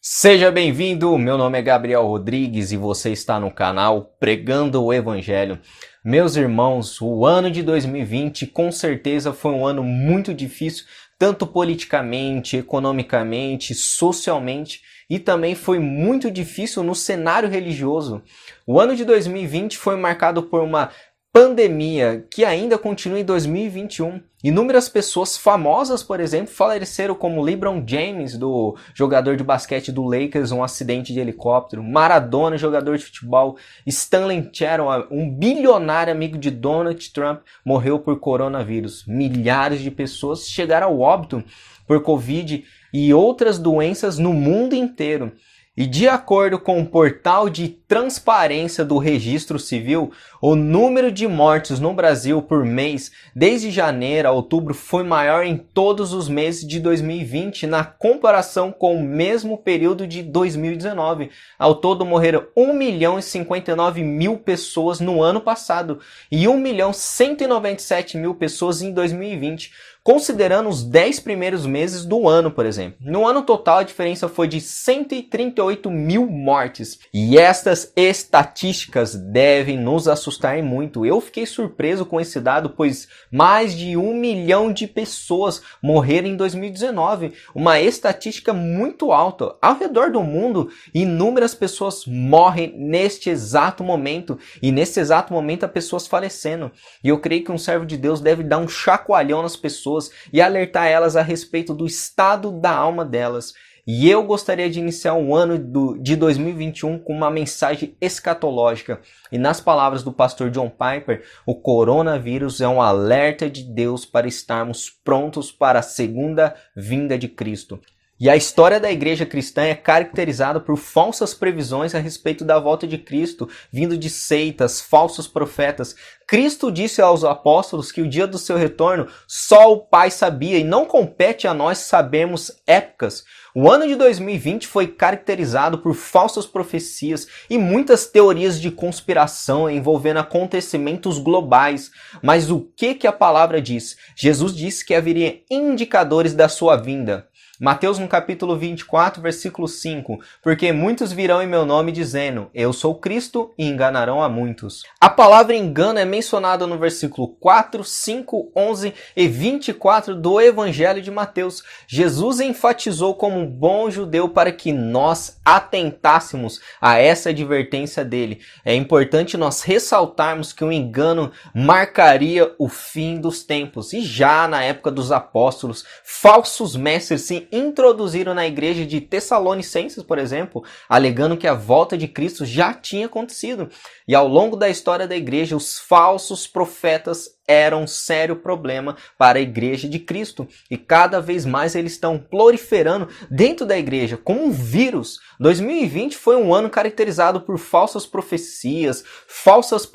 Seja bem-vindo, meu nome é Gabriel Rodrigues e você está no canal Pregando o Evangelho. Meus irmãos, o ano de 2020 com certeza foi um ano muito difícil, tanto politicamente, economicamente, socialmente, e também foi muito difícil no cenário religioso. O ano de 2020 foi marcado por uma pandemia que ainda continua em 2021. Inúmeras pessoas famosas, por exemplo, faleceram, como LeBron James, do jogador de basquete do Lakers, um acidente de helicóptero. Maradona, jogador de futebol. Stanley Chatham, um bilionário amigo de Donald Trump, morreu por coronavírus. Milhares de pessoas chegaram ao óbito por Covid e outras doenças no mundo inteiro. E de acordo com o portal de transparência do Registro Civil, o número de mortes no Brasil por mês, desde janeiro a outubro, foi maior em todos os meses de 2020, na comparação com o mesmo período de 2019. Ao todo morreram 1.059.000 pessoas no ano passado e 1.197.000 pessoas em 2020. Considerando os 10 primeiros meses do ano, por exemplo. No ano total, a diferença foi de 138.000 mortes. E estas estatísticas devem nos assustar muito. Eu fiquei surpreso com esse dado, pois mais de 1 milhão de pessoas morreram em 2019. Uma estatística muito alta. Ao redor do mundo, inúmeras pessoas morrem neste exato momento. E nesse exato momento, há pessoas falecendo. E eu creio que um servo de Deus deve dar um chacoalhão nas pessoas e alertar elas a respeito do estado da alma delas. E eu gostaria de iniciar o ano de 2021 com uma mensagem escatológica. E nas palavras do pastor John Piper, o coronavírus é um alerta de Deus para estarmos prontos para a segunda vinda de Cristo. E a história da igreja cristã é caracterizada por falsas previsões a respeito da volta de Cristo, vindo de seitas, falsos profetas. Cristo disse aos apóstolos que o dia do seu retorno só o Pai sabia e não compete a nós sabermos épocas. O ano de 2020 foi caracterizado por falsas profecias e muitas teorias de conspiração envolvendo acontecimentos globais. Mas o que a palavra diz? Jesus disse que haveria indicadores da sua vinda. Mateus no capítulo 24, versículo 5, porque muitos virão em meu nome dizendo, eu sou Cristo, e enganarão a muitos. A palavra engano é mencionada no versículo 4, 5, 11 e 24 do Evangelho de Mateus. Jesus enfatizou como um bom judeu para que nós atentássemos a essa advertência dele. É importante nós ressaltarmos que o engano marcaria o fim dos tempos. E já na época dos apóstolos, falsos mestres se introduziram na igreja de Tessalonicenses, por exemplo, alegando que a volta de Cristo já tinha acontecido. E ao longo da história da igreja, os falsos profetas eram um sério problema para a igreja de Cristo. E cada vez mais eles estão proliferando dentro da igreja, como um vírus. 2020 foi um ano caracterizado por falsas profecias, falsas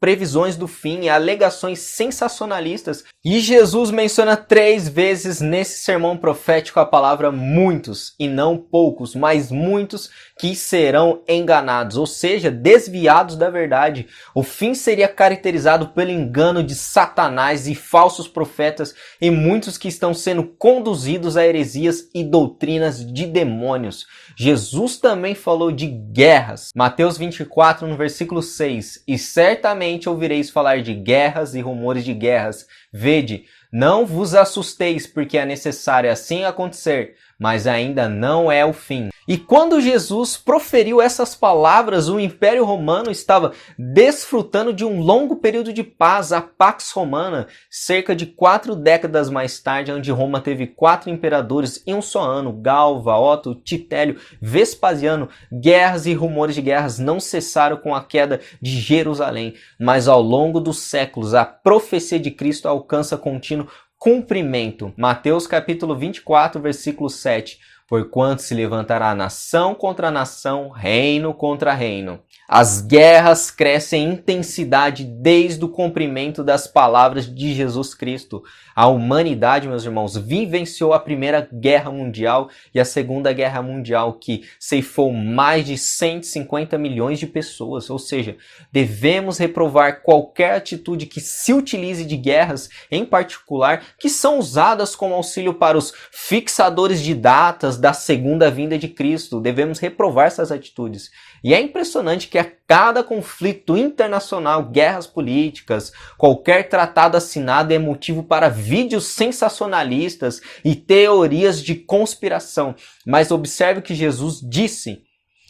previsões do fim e alegações sensacionalistas. E Jesus menciona 3 vezes nesse sermão profético a palavra muitos, e não poucos, mas muitos que serão enganados, ou seja, desviados da verdade. O fim seria caracterizado pelo engano de Satanás e falsos profetas e muitos que estão sendo conduzidos a heresias e doutrinas de demônios. Jesus também falou de guerras. Mateus 24, no versículo 6, e certamente ouvireis falar de guerras e rumores de guerras. Vede, não vos assusteis, porque é necessário assim acontecer, mas ainda não é o fim. E quando Jesus proferiu essas palavras, o Império Romano estava desfrutando de um longo período de paz, a Pax Romana, cerca de 4 décadas mais tarde, onde Roma teve 4 imperadores em um só ano, Galba, Otto, Titélio, Vespasiano. Guerras e rumores de guerras não cessaram com a queda de Jerusalém, mas ao longo dos séculos, a profecia de Cristo alcança contínuo cumprimento. Mateus capítulo 24, versículo 7. Porquanto se levantará nação contra nação, reino contra reino. As guerras crescem em intensidade desde o cumprimento das palavras de Jesus Cristo. A humanidade, meus irmãos, vivenciou a Primeira Guerra Mundial e a Segunda Guerra Mundial, que ceifou mais de 150 milhões de pessoas. Ou seja, devemos reprovar qualquer atitude que se utilize de guerras, em particular, que são usadas como auxílio para os fixadores de datas da segunda vinda de Cristo. Devemos reprovar essas atitudes. E é impressionante que a cada conflito internacional, guerras políticas, qualquer tratado assinado é motivo para vídeos sensacionalistas e teorias de conspiração. Mas observe o que Jesus disse: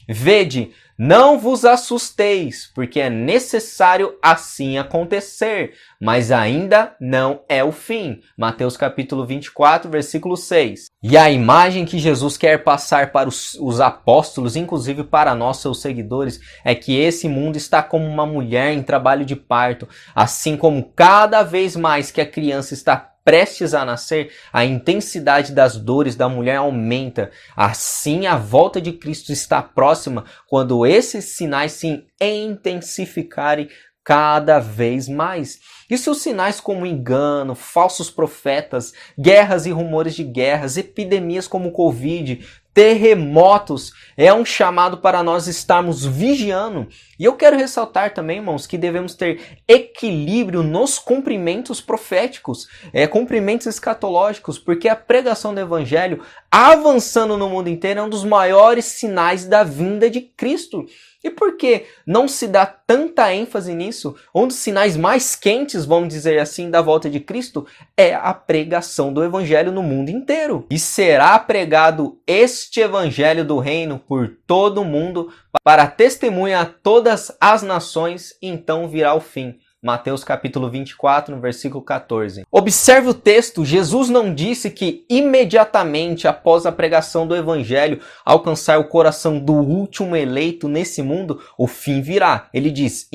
vede, não vos assusteis, porque é necessário assim acontecer, mas ainda não é o fim. Mateus capítulo 24, versículo 6. E a imagem que Jesus quer passar para os apóstolos, inclusive para nós, seus seguidores, é que esse mundo está como uma mulher em trabalho de parto. Assim como cada vez mais que a criança está prestes a nascer, a intensidade das dores da mulher aumenta. Assim, a volta de Cristo está próxima quando esses sinais se intensificarem cada vez mais. E se os sinais como engano, falsos profetas, guerras e rumores de guerras, epidemias como o Covid, terremotos, é um chamado para nós estarmos vigiando. E eu quero ressaltar também, irmãos, que devemos ter equilíbrio nos cumprimentos proféticos, cumprimentos escatológicos, porque a pregação do evangelho, avançando no mundo inteiro, é um dos maiores sinais da vinda de Cristo. E por que não se dá tanta ênfase nisso? Um dos sinais mais quentes, vamos dizer assim, da volta de Cristo é a pregação do evangelho no mundo inteiro. E será pregado este evangelho do reino por todo o mundo para testemunha a todas as nações, e então virá o fim. Mateus capítulo 24, no versículo 14. Observe o texto, Jesus não disse que imediatamente após a pregação do evangelho alcançar o coração do último eleito nesse mundo, o fim virá. Ele diz: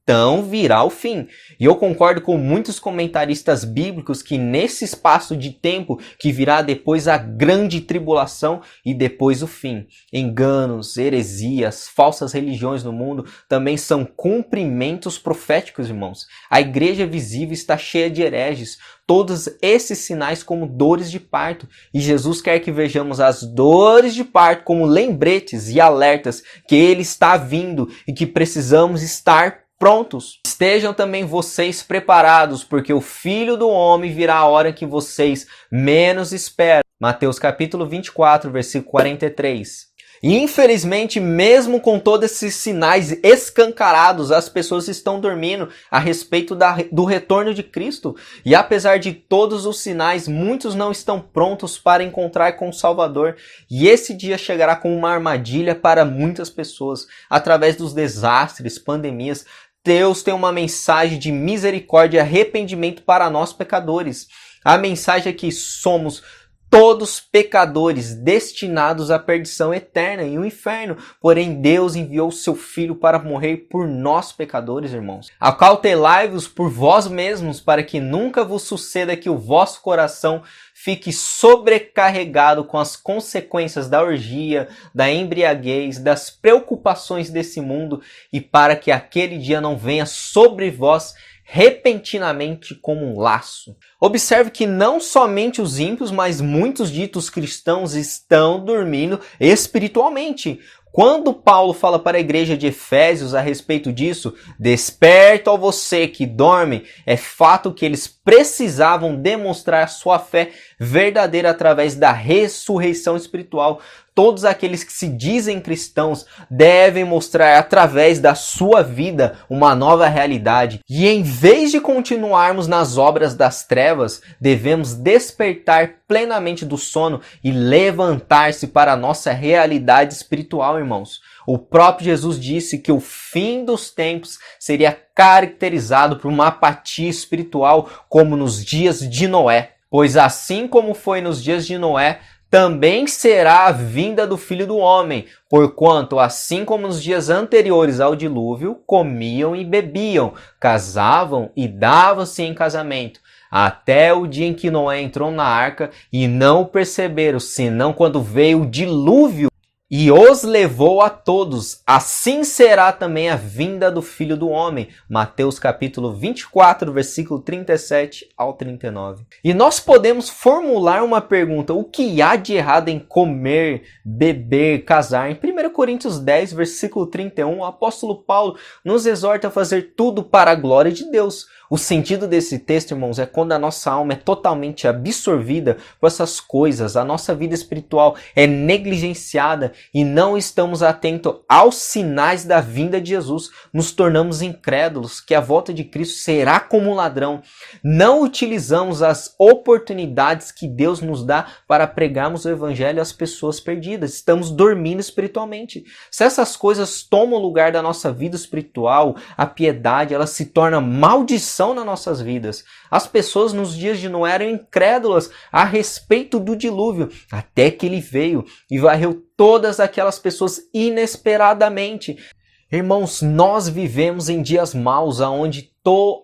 então virá o fim. E eu concordo com muitos comentaristas bíblicos que nesse espaço de tempo que virá depois a grande tribulação e depois o fim. Enganos, heresias, falsas religiões no mundo também são cumprimentos proféticos, irmãos. A igreja visível está cheia de hereges, todos esses sinais como dores de parto. E Jesus quer que vejamos as dores de parto como lembretes e alertas que Ele está vindo e que precisamos estar prontos. Estejam também vocês preparados, porque o Filho do Homem virá a hora que vocês menos esperam. Mateus capítulo 24, versículo 43. E infelizmente, mesmo com todos esses sinais escancarados, as pessoas estão dormindo a respeito do retorno de Cristo. E apesar de todos os sinais, muitos não estão prontos para encontrar com o Salvador. E esse dia chegará como uma armadilha para muitas pessoas, através dos desastres, pandemias. Deus tem uma mensagem de misericórdia e arrependimento para nós pecadores. A mensagem é que somos todos pecadores destinados à perdição eterna e o inferno. Porém, Deus enviou seu Filho para morrer por nós pecadores, irmãos. Acautelai-vos por vós mesmos, para que nunca vos suceda que o vosso coração fique sobrecarregado com as consequências da orgia, da embriaguez, das preocupações desse mundo, e para que aquele dia não venha sobre vós repentinamente como um laço. Observe que não somente os ímpios, mas muitos ditos cristãos estão dormindo espiritualmente. Quando Paulo fala para a igreja de Efésios a respeito disso, desperta, ó você que dorme, é fato que eles precisavam demonstrar sua fé verdadeira através da ressurreição espiritual. Todos aqueles que se dizem cristãos devem mostrar através da sua vida uma nova realidade. E em vez de continuarmos nas obras das trevas, devemos despertar plenamente do sono e levantar-se para a nossa realidade espiritual, irmãos. O próprio Jesus disse que o fim dos tempos seria caracterizado por uma apatia espiritual como nos dias de Noé. Pois assim como foi nos dias de Noé, também será a vinda do Filho do Homem, porquanto, assim como nos dias anteriores ao dilúvio, comiam e bebiam, casavam e davam-se em casamento, até o dia em que Noé entrou na arca, e não o perceberam, senão quando veio o dilúvio e os levou a todos. Assim será também a vinda do Filho do Homem. Mateus capítulo 24, versículo 37 ao 39. E nós podemos formular uma pergunta: o que há de errado em comer, beber, casar? Em 1 Coríntios 10, versículo 31, o apóstolo Paulo nos exorta a fazer tudo para a glória de Deus. O sentido desse texto, irmãos, é quando a nossa alma é totalmente absorvida por essas coisas, a nossa vida espiritual é negligenciada e não estamos atentos aos sinais da vinda de Jesus, nos tornamos incrédulos que a volta de Cristo será como um ladrão. Não utilizamos as oportunidades que Deus nos dá para pregarmos o evangelho às pessoas perdidas. Estamos dormindo espiritualmente. Se essas coisas tomam o lugar da nossa vida espiritual, a piedade, ela se torna maldição nas nossas vidas. As pessoas nos dias de Noé eram incrédulas a respeito do dilúvio, até que ele veio e varreu todas aquelas pessoas inesperadamente. Irmãos, nós vivemos em dias maus, onde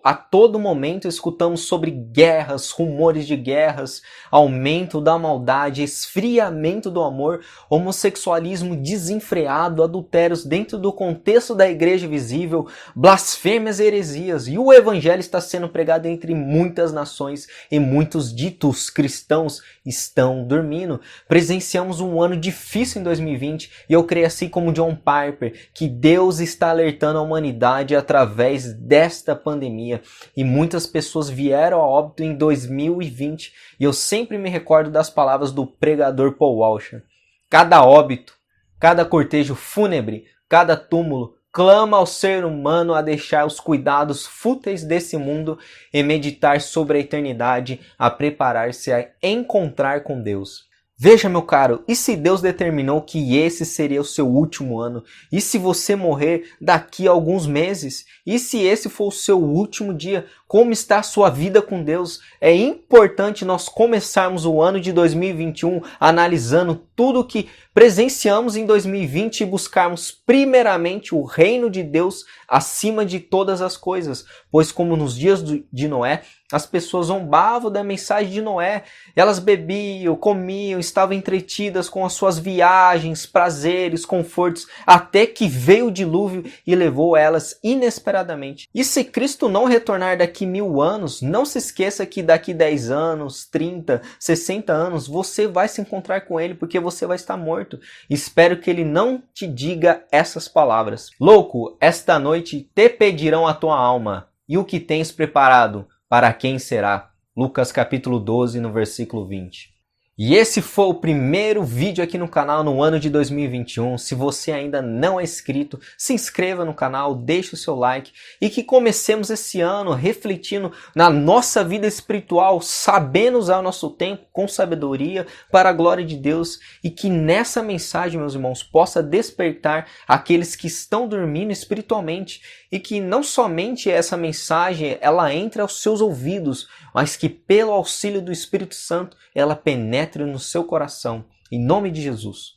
a todo momento escutamos sobre guerras, rumores de guerras, aumento da maldade, esfriamento do amor, homossexualismo desenfreado, adultérios dentro do contexto da igreja visível, blasfêmias e heresias. E o evangelho está sendo pregado entre muitas nações e muitos ditos cristãos estão dormindo. Presenciamos um ano difícil em 2020 e eu creio, assim como John Piper, que Deus está alertando a humanidade através desta pandemia, e muitas pessoas vieram a óbito em 2020, e eu sempre me recordo das palavras do pregador Paul Washer: cada óbito, cada cortejo fúnebre, cada túmulo clama ao ser humano a deixar os cuidados fúteis desse mundo e meditar sobre a eternidade, a preparar-se a encontrar com Deus. Veja, meu caro, e se Deus determinou que esse seria o seu último ano? E se você morrer daqui a alguns meses? E se esse for o seu último dia? Como está a sua vida com Deus? É importante nós começarmos o ano de 2021 analisando tudo o que presenciamos em 2020 e buscarmos primeiramente o reino de Deus acima de todas as coisas. Pois como nos dias de Noé, as pessoas zombavam da mensagem de Noé. Elas bebiam, comiam, estavam entretidas com as suas viagens, prazeres, confortos, até que veio o dilúvio e levou elas inesperadamente. E se Cristo não retornar daqui 1000 anos, não se esqueça que daqui 10 anos, 30, 60 anos, você vai se encontrar com Ele, porque você vai estar morto. Espero que Ele não te diga essas palavras: louco, esta noite te pedirão a tua alma, e o que tens preparado, para quem será? Lucas capítulo 12, no versículo 20. E esse foi o primeiro vídeo aqui no canal no ano de 2021. Se você ainda não é inscrito, se inscreva no canal, deixe o seu like e que comecemos esse ano refletindo na nossa vida espiritual, sabendo usar o nosso tempo com sabedoria para a glória de Deus, e que nessa mensagem, meus irmãos, possa despertar aqueles que estão dormindo espiritualmente, e que não somente essa mensagem ela entre aos seus ouvidos, mas que pelo auxílio do Espírito Santo ela penetre no seu coração. Em nome de Jesus.